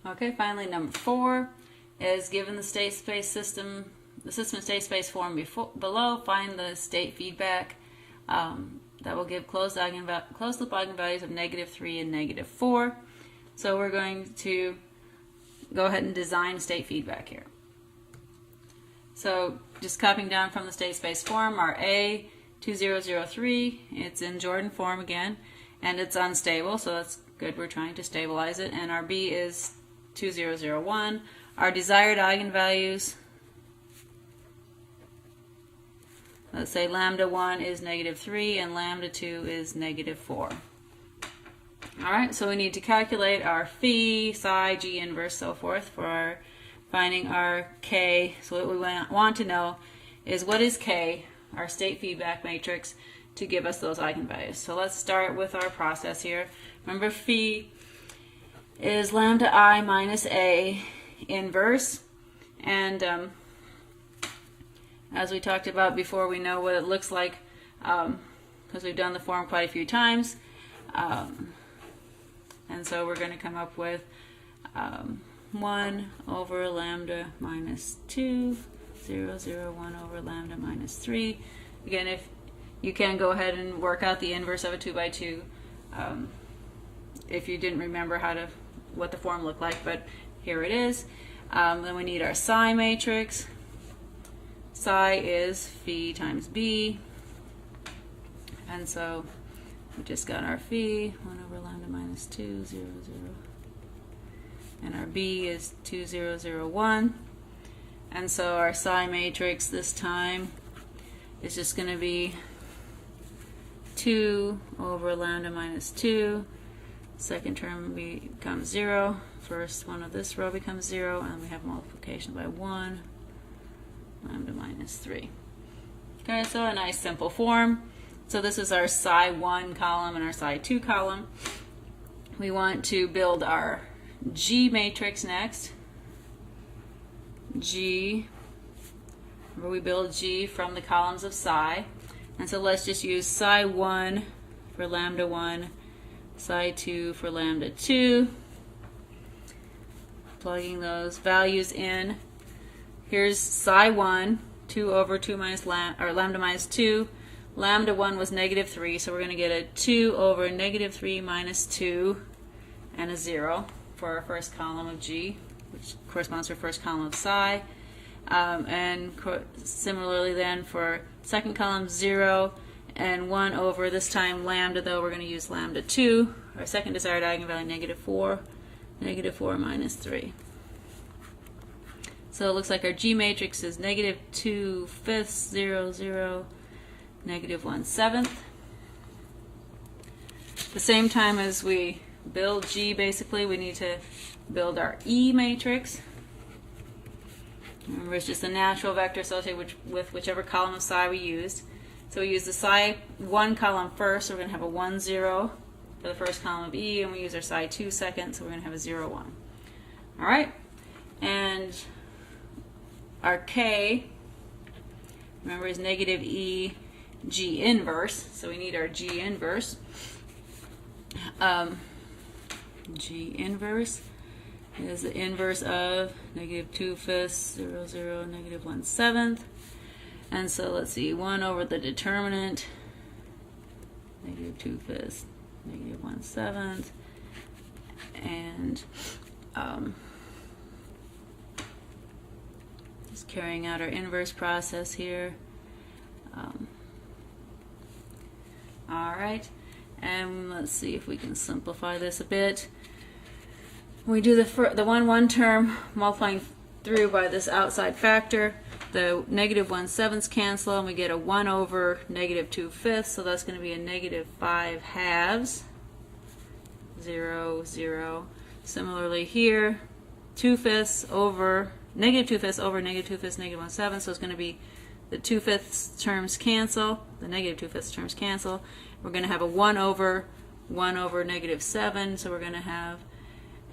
Okay, finally number 4 is given the state space system, the system state space form below, find the state feedback that will give closed loop eigenvalues of -3 and -4. So we're going to go ahead and design state feedback here. So just copying down from the state space form, our A 2003, it's in Jordan form again, and it's unstable, so that's good, we're trying to stabilize it. And our B is 2001. Our desired eigenvalues, let's say lambda 1 is -3 and lambda 2 is -4. Alright, so we need to calculate our phi, psi, g inverse, so forth for finding our K. So what we want to know is what is K, our state feedback matrix, to give us those eigenvalues. So let's start with our process here. Remember, phi is lambda I minus A inverse, and as we talked about before, we know what it looks like because we've done the form quite a few times. And so we're going to come up with 1 over lambda minus 2, 0, 0, 1 over lambda minus 3. Again, if you can go ahead and work out the inverse of a 2 by 2 if you didn't remember what the form looked like, but here it is. Then we need our psi matrix. Psi is phi times b, and so we just got our phi, 1 over lambda minus 2, 0, 0. And our b is 2, 0, 0, 1. And so our psi matrix this time is just going to be 2 over lambda minus 2. Second term becomes 0. First one of this row becomes 0, and we have multiplication by 1, lambda minus 3. Okay, so a nice simple form. So this is our psi 1 column and our psi 2 column. We want to build our G matrix next. G, where we build G from the columns of psi. And so let's just use psi 1 for lambda 1, psi 2 for lambda 2. Plugging those values in. Here's psi 1, 2 over 2 minus lambda minus 2. Lambda 1 was -3, so we're going to get a 2 over -3 minus 2 and a 0 for our first column of G, which corresponds to our first column of psi. And similarly then for second column, 0 and 1 over, this time lambda, though we're going to use lambda 2. Our second desired eigenvalue, -4 minus 3. So it looks like our G matrix is -2/5, 0, 0, -1/7. At the same time as we build G, basically, we need to build our E matrix. Remember, it's just a natural vector associated with whichever column of psi we used. So we use the psi 1 column first, so we're going to have a 1, 0 for the first column of E, and we use our psi 2 second, so we're going to have a 0, 1. All right, and our K, remember, is -E G inverse, so we need our G inverse. G inverse is the inverse of -2/5, 0, 0, -1/7. And so let's see, 1 over the determinant, -2/5, -1/7, and just carrying out our inverse process here. All right, and let's see if we can simplify this a bit. We do the 1 term multiplying through by this outside factor. The -1/7 cancel, and we get a 1 over -2/5, so that's going to be a -5/2, 0, 0. Similarly here, 2/5 over -2/5 over -2/5, -1/7, so it's going to be the 2/5 terms cancel, the -2/5 terms cancel. We're going to have a 1 over -7, so we're going to have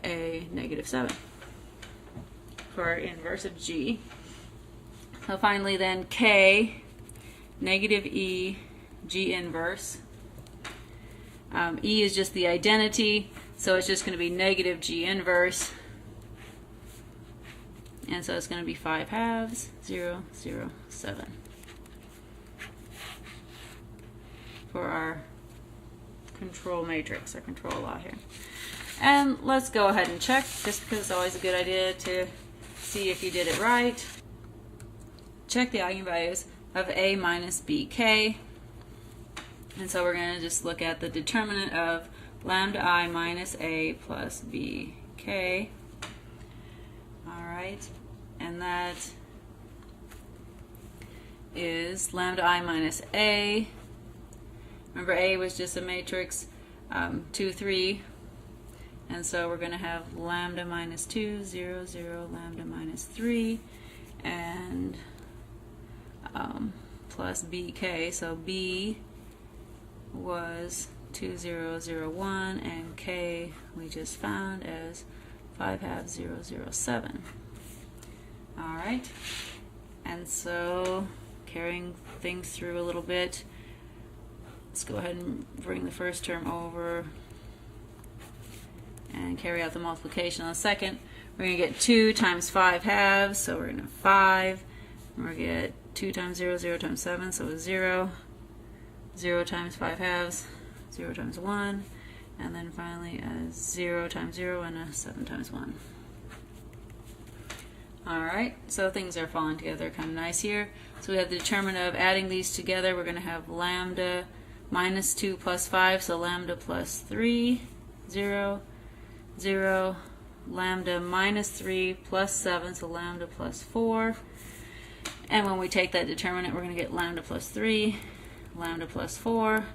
a -7 for our inverse of G. So finally then K, -E G inverse. E is just the identity, so it's just going to be -G inverse And so it's going to be 5 halves, 0, 0, 7 for our control matrix, our control law here. And let's go ahead and check, just because it's always a good idea to see if you did it right. Check the eigenvalues of A minus BK. And so we're going to just look at the determinant of lambda I minus A plus BK. Alright, and that is lambda I minus A. Remember, A was just a matrix 2, 3. And so we're going to have lambda minus 2, 0, 0, lambda minus 3, and plus BK. So B was 2, 0, 0, 1, and K we just found as 5 halves, 0, 0, 7. All right. And so carrying things through a little bit, let's go ahead and bring the first term over and carry out the multiplication on the second. We're going to get 2 times 5 halves, so we're going to have 5. And we're going to get 2 times 0, 0 times 7, so it's 0. 0 times 5 halves, 0 times 1. And then finally a 0 times 0 and a 7 times 1. Alright, so things are falling together kind of nice here. So we have the determinant of adding these together. We're going to have lambda minus 2 plus 5, so lambda plus 3, 0, 0, lambda minus 3 plus 7, so lambda plus 4. And when we take that determinant, we're going to get lambda plus 3, lambda plus 4,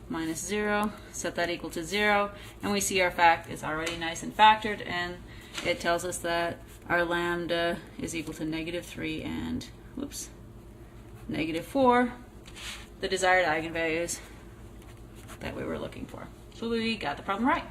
minus 0, set that equal to 0, and we see our fact is already nice and factored, and it tells us that our lambda is equal to negative 3 and, whoops, negative 4, the desired eigenvalues that we were looking for. So we got the problem right.